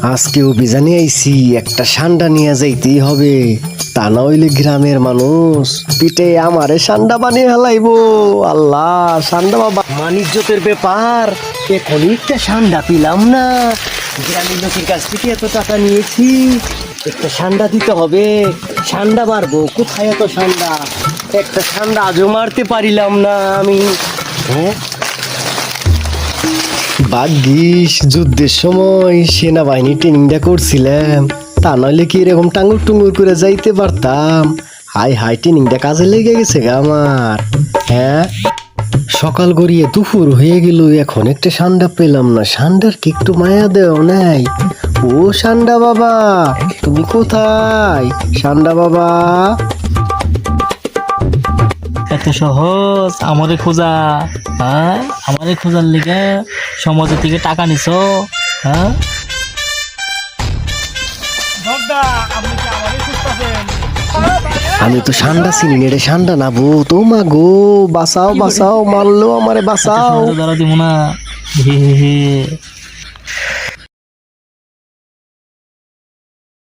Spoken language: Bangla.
আজকে অভিযানে আইছি, একটা সান্ডা নিয়ে যাইতেই হবে, তা না হইলে গ্রামের মানুষ পিঠে আমারে সান্ডা বানিয়ে হালাইবো। আল্লাহ, সান্ডা বাবা মানিজ্যতের ব্যাপার, এখনই একটা সান্ডা পেলাম না। গ্রামের লোকের কাছ থেকে এত টাকা নিয়েছি, একটা সান্ডা দিতে হবে। সান্ডা মারবো কোথায়? এত সান্ডা, একটা সান্ডা আজও মারতে পারিলাম না আমি। হ্যাঁ, ভাগ্যিস যুদ্ধের সময় সেনাবাহিনী ট্রেনিংটা করছিলাম, তা নইলে কি এরকম টাঙ্গুর টুঙ্গুর করে যাইতে পারতাম। হাই হাই, ট্রেনিংটা কাজে লেগে গেছে গা আমার। হ্যাঁ, সকাল গড়িয়ে দুপুর হয়ে গেল, এখন একটা সান্ডা পেলাম না। সান্ডার কি একটু মায়া দেও নাই? ও সান্ডা বাবা, তুমি কোথায়? সান্ডা বাবা, এত সহজ আমারে খোঁজা? হ্যাঁ, আমারে খোঁজার লিগে সমাজের থেকে টাকা নিছো? হ্যাঁ, আমি তো সান্ডা চিনি না রে। সান্ডা না বো, তো মা গো, বাঁচাও বাঁচাও, মারলো আমারে বাঁচাও। ধরা দিব না। হে হে হে,